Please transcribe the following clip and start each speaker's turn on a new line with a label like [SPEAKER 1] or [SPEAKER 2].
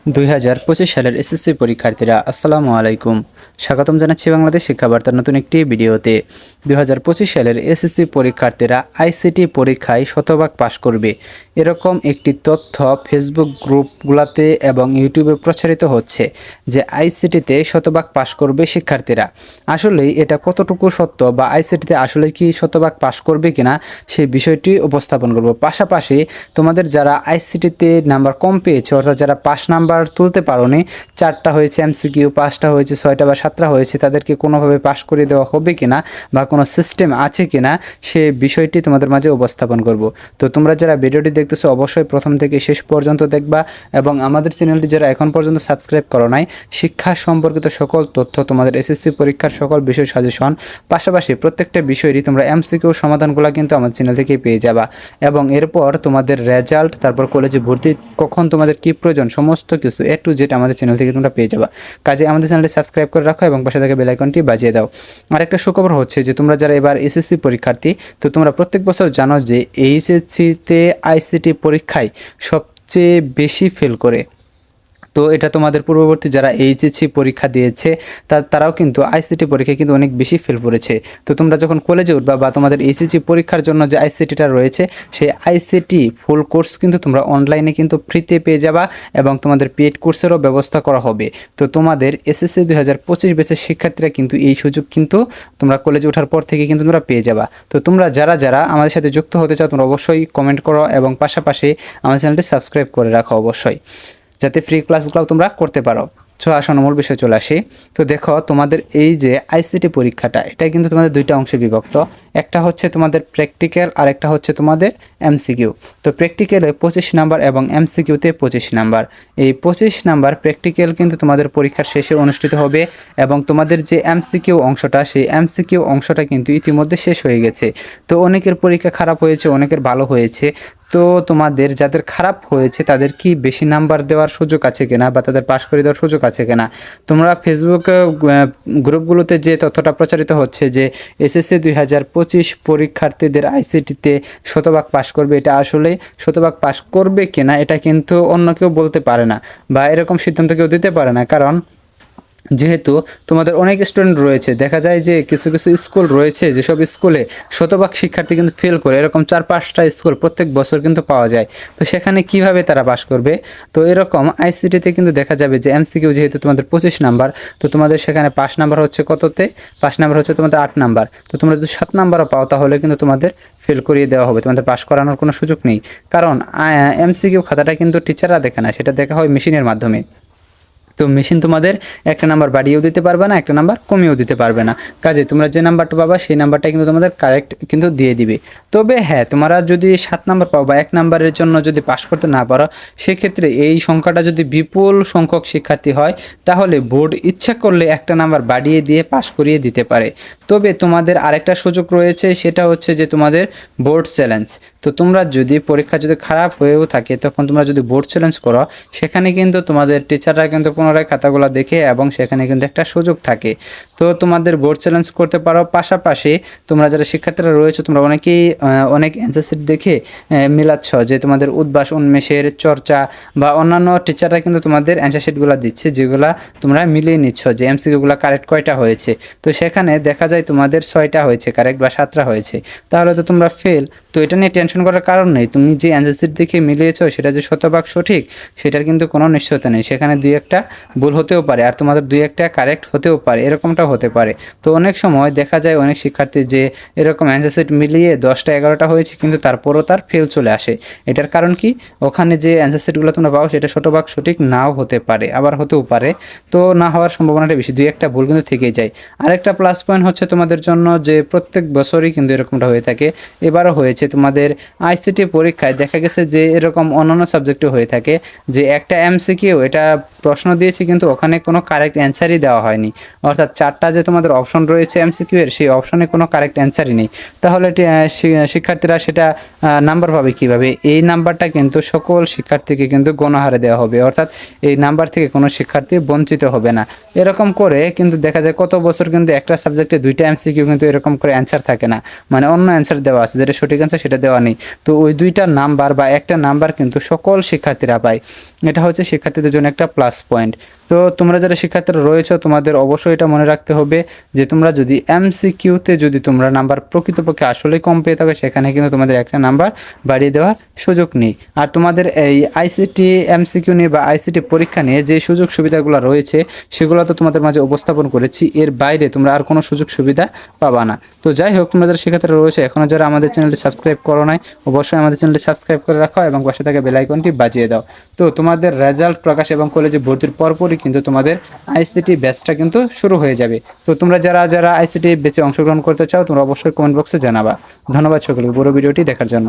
[SPEAKER 1] 2025 সালের এসএসসি পরীক্ষার্থীরা আসসালামু আলাইকুম। স্বাগতম জানাচ্ছি বাংলাদেশ শিক্ষাবার্তার নতুন একটি ভিডিওতে। 2025 সালের এসএসসি পরীক্ষার্থীরা আইসিটি পরীক্ষায় শতভাগ পাশ করবে, এরকম একটি তথ্য ফেসবুক গ্রুপগুলোতে এবং ইউটিউবে প্রচারিত হচ্ছে যে আইসিটিতে শতভাগ পাশ করবে শিক্ষার্থীরা। আসলেই এটা কতটুকু সত্য বা আইসিটিতে আসলে কি শতভাগ পাশ করবে কিনা সেই বিষয়টি উপস্থাপন করব। পাশাপাশি তোমাদের যারা আইসিটিতে নাম্বার কম পেয়েছে, অর্থাৎ যারা পাস নাম্বার তুলতে পারোনি, 4টা হয়েছে এমসিকিউ, 5টা হয়েছে, 6টা বা 7টা হয়েছে, তাদেরকে কোনোভাবে পাস করে দেওয়া হবে কিনা বা কোনো সিস্টেম আছে কিনা সে বিষয়টি তোমাদের মাঝে উপস্থাপন করব। তো তোমরা যারা ভিডিওটি দেখতেছো অবশ্যই প্রথম থেকে শেষ পর্যন্ত দেখবা এবং আমাদের চ্যানেলটি যারা এখন পর্যন্ত সাবস্ক্রাইব করো নাই, শিক্ষা সম্পর্কিত সকল তথ্য, তোমাদের এসএসসি পরীক্ষার সকল বিষয় সাজেশন, পাশাপাশি প্রত্যেকটা বিষয়েরই তোমরা এমসিকিউ সমাধানগুলো কিন্তু আমার চ্যানেল থেকেই পেয়ে যাবা। এবং এরপর তোমাদের রেজাল্ট, তারপর কলেজে ভর্তি কখন তোমাদের কী প্রয়োজন, সমস্ত কিছু A to Z আমাদের চ্যানেল থেকে তোমরা পেয়ে যাবা। কাজে আমাদের চ্যানেলটি সাবস্ক্রাইব করে রাখো এবং পাশে থাকা বেল আইকনটি বাজিয়ে দাও। আরেকটা সুখবর হচ্ছে যে তোমরা যারা এবার এসএসসি পরীক্ষার্থী, তো তোমরা প্রত্যেক বছর জানো যে এইচএসসিতে আইসিটি পরীক্ষায় সবচেয়ে বেশি ফেল করে। তো এটা তোমাদের পূর্ববর্তী যারা এইচএসসি পরীক্ষা দিয়েছে তারাও কিন্তু আইসিটি পরীক্ষায় কিন্তু অনেক বেশি ফেল করেছে। তো তোমরা যখন কলেজে উঠবা বা তোমাদের এইচএসসি পরীক্ষার জন্য যে আইসিটিটা রয়েছে, সেই আইসিটি ফুল কোর্স কিন্তু তোমরা অনলাইনে কিন্তু ফ্রিতে পেয়ে যাবা এবং তোমাদের পেড কোর্সেরও ব্যবস্থা করা হবে। তো তোমাদের এসএসসি 2025 ব্যাচের শিক্ষার্থীরা কিন্তু এই সুযোগ কিন্তু তোমরা কলেজে ওঠার পর থেকে কিন্তু তোমরা পেয়ে যাবা। তো তোমরা যারা যারা আমাদের সাথে যুক্ত হতে চাও তোমরা অবশ্যই কমেন্ট করো এবং পাশাপাশি আমাদের চ্যানেলটি সাবস্ক্রাইব করে রাখো অবশ্যই, যাতে ফ্রি ক্লাসগুলো তোমরা করতে পারো। সো আসুন মূল বিষয় চলে আসি। তো দেখো, তোমাদের এই যে আইসিটি পরীক্ষাটা, এটা কিন্তু তোমাদের দুইটা অংশে বিভক্ত। একটা হচ্ছে তোমাদের প্র্যাকটিক্যাল আর একটা হচ্ছে তোমাদের এমসিকিউ। তো প্র্যাকটিক্যালে 25 নাম্বার এবং এমসিকিউতে 25 নাম্বার। এই 25 নাম্বার প্র্যাকটিক্যাল কিন্তু তোমাদের পরীক্ষার শেষে অনুষ্ঠিত হবে এবং তোমাদের যে এমসিকিউ অংশটা, সেই এমসিকিউ অংশটা কিন্তু ইতিমধ্যে শেষ হয়ে গেছে। তো অনেকের পরীক্ষা খারাপ হয়েছে, অনেকের ভালো হয়েছে। তো তোমাদের যাদের খারাপ হয়েছে তাদের কি বেশি নাম্বার দেওয়ার সুযোগ আছে কিনা বা তাদের পাশ করে দেওয়ার সুযোগ আছে কিনা, তোমরা ফেসবুক গ্রুপগুলোতে যে তথ্যটা প্রচারিত হচ্ছে যে এসএসসি 2025 পরীক্ষার্থীদের আইসিটিতে শতভাগ পাশ করবে, এটা আসলে শতভাগ পাশ করবে কিনা এটা কিন্তু অন্য কেউ বলতে পারে না বা এরকম সিদ্ধান্ত কেউ দিতে পারে না। কারণ যেহেতু তোমাদের অনেক স্টুডেন্ট রয়েছে, দেখা যায় যে কিছু কিছু স্কুল রয়েছে যেসব স্কুলে শতভাগ শিক্ষার্থী কিন্তু ফেল করে, এরকম 4-5টা স্কুল প্রত্যেক বছর কিন্তু পাওয়া যায়। তো সেখানে কিভাবে তারা পাস করবে? তো এরকম আইসিটিতে কিন্তু দেখা যাবে যে এমসিকিউ যেহেতু তোমাদের 25 নাম্বার, তো তোমাদের সেখানে পাস নাম্বার হচ্ছে কততে? পাস নাম্বার হচ্ছে তোমাদের 8 নাম্বার। তো তোমরা যদি 7 নাম্বারও পাও তাহলে কিন্তু তোমাদের ফেল করিয়ে দেওয়া হবে, তোমাদের পাস করানোর কোনো সুযোগ নেই। কারণ এমসিকিউ খাতাটা কিন্তু টিচাররা দেখে না, সেটা দেখা হয় মেশিনের মাধ্যমে। তো মেশিন তোমাদের একটা নাম্বার বাড়িয়েও দিতে পারবে না, একটা নাম্বার কমিয়েও দিতে পারবে না। কাজে তোমরা যে নাম্বারটা পাবা সেই নাম্বারটা কিন্তু তোমাদের কারেক্ট কিন্তু দিয়ে দিবে। তবে হ্যাঁ, তোমরা যদি 7 নাম্বার পাও বা 1 নাম্বারের জন্য যদি পাস করতে না পারো, সেক্ষেত্রে এই সংখ্যাটা যদি বিপুল সংখ্যক শিক্ষার্থী হয় তাহলে বোর্ড ইচ্ছা করলে একটা নাম্বার বাড়িয়ে দিয়ে পাস করিয়ে দিতে পারে। তবে তোমাদের আরেকটা সুযোগ রয়েছে, সেটা হচ্ছে যে তোমাদের বোর্ড চ্যালেঞ্জ। তো তোমরা যদি পরীক্ষা যদি খারাপ হয়েও থাকে তখন তোমরা যদি বোর্ড চ্যালেঞ্জ করো, সেখানে কিন্তু তোমাদের টিচাররা কিন্তু পুনরায় খাতাগুলো দেখে এবং সেখানে কিন্তু একটা সুযোগ থাকে। তো তোমাদের বোর্ড চ্যালেঞ্জ করতে পারো। পাশাপাশি তোমরা যারা শিক্ষার্থীরা রয়েছে তোমরা অনেকেই অনেক অ্যান্সার শিট দেখে মিলাচ্ছ যে তোমাদের উদ্ভাস উন্মেষের চর্চা বা অন্যান্য টিচাররা কিন্তু তোমাদের অ্যান্সার শিটগুলো দিচ্ছে, যেগুলো তোমরা মিলিয়ে নিচ্ছ যে এমসিকিউগুলো কারেক্ট কয়টা হয়েছে। তো সেখানে দেখা যায় তোমাদের 6টা হয়েছে কারেক্ট বা 7টা হয়েছে, তাহলে তো তোমরা ফেল। তো এটা নিয়ে টেনশন করার কারণ নেই, তুমি যে অ্যান্সার শিট দেখে মিলিয়েছো সেটা যে শতভাগ সঠিক সেটার কিন্তু কোনো নিশ্চয়তা নেই। সেখানে 2-1টা ভুল হতেও পারে আর তোমাদের 2-1টা কারেক্ট হতেও পারে, এরকমটাও হতে পারে। তো অনেক সময় দেখা যায় অনেক শিক্ষার্থী যে এরকম অ্যান্সার শিট মিলিয়ে 10টা 11টা হয়েছে কিন্তু তারপরও তার ফেল চলে আসে। এটার কারণ কি? ওখানে যে অ্যান্সার শিটগুলো তোমরা পাও সেটা শতভাগ সঠিক নাও হতে পারে, আবার হতেও পারে। তো না হওয়ার সম্ভাবনাটা বেশি, 2-1টা ভুল কিন্তু থেকেই যায়। আরেকটা প্লাস পয়েন্ট হচ্ছে তোমাদের জন্য যে প্রত্যেক বছরই কিন্তু এরকমটা হয়ে থাকে, এবারও হয়েছে। তোমাদের আইসিটি পরীক্ষায় দেখা গেছে যে এরকম অন্যান্য সাবজেক্টও হয়ে থাকে যে একটা এমসিকিউ এটা প্রশ্ন দিয়ে দিয়েছি কিন্তু ওখানে কোনো কারেক্ট অ্যান্সারই দেওয়া হয়নি। অর্থাৎ 4টা যে তোমাদের অপশন রয়েছে এমসিকিউ এর, সেই অপশনে কোনো কারেক্ট অ্যান্সারই নেই। তাহলে শিক্ষার্থীরা সেটা নাম্বার পাবে কীভাবে? এই নাম্বারটা কিন্তু সকল শিক্ষার্থীকে কিন্তু গণহারে দেওয়া হবে, অর্থাৎ এই নাম্বার থেকে কোনো শিক্ষার্থী বঞ্চিত হবে না। এরকম করে কিন্তু দেখা যায় কত বছর কিন্তু একটা সাবজেক্টে 2টা এমসিকিউ কিন্তু এরকম করে অ্যান্সার থাকে না, মানে অন্য অ্যান্সার দেওয়া আছে, যেটা সঠিক অ্যান্সার সেটা দেওয়া নেই। তো ওই 2টা নাম্বার বা একটা নাম্বার কিন্তু সকল শিক্ষার্থীরা পায়। এটা হচ্ছে শিক্ষার্থীদের জন্য একটা প্লাস পয়েন্ট। তো তোমরা যারা শিক্ষার্থীরা রয়েছে তোমাদের অবশ্যই এটা মনে রাখতে হবে যে তোমরা যদি এমসিকিউতে যদি তোমরা নাম্বার প্রকৃতপক্ষে আসলেই কম পেয়ে থাকো, সেখানে কিন্তু তোমাদের একটা নাম্বার বাড়িয়ে দেওয়ার সুযোগ নেই। আর তোমাদের এই আইসিটি এমসিকিউ নিয়ে বা আইসিটি পরীক্ষা নিয়ে যে সুযোগ সুবিধাগুলো রয়েছে সেগুলো তো তোমাদের মাঝে উপস্থাপন করেছি, এর বাইরে তোমরা আর কোনো সুযোগ সুবিধা পাবা না। তো যাই হোক, তোমরা যারা শিক্ষার্থীরা রয়েছে এখনও যারা আমাদের চ্যানেলটি সাবস্ক্রাইব করো নাই, অবশ্যই আমাদের চ্যানেলটি সাবস্ক্রাইব করে রাখো এবং পাশে থাকা বেল আইকনটি বাজিয়ে দাও। তো তোমাদের রেজাল্ট প্রকাশ এবং কলেজে ভর্তির পরপরই কিন্তু তোমাদের আইসিটি ব্যাচটা কিন্তু শুরু হয়ে যাবে। তো তোমরা যারা আইসিটি ব্যাচে অংশগ্রহণ করতে চাও তোমরা অবশ্যই কমেন্ট বক্সে জানাবা। ধন্যবাদ সকলকে পুরো ভিডিওটি দেখার জন্য।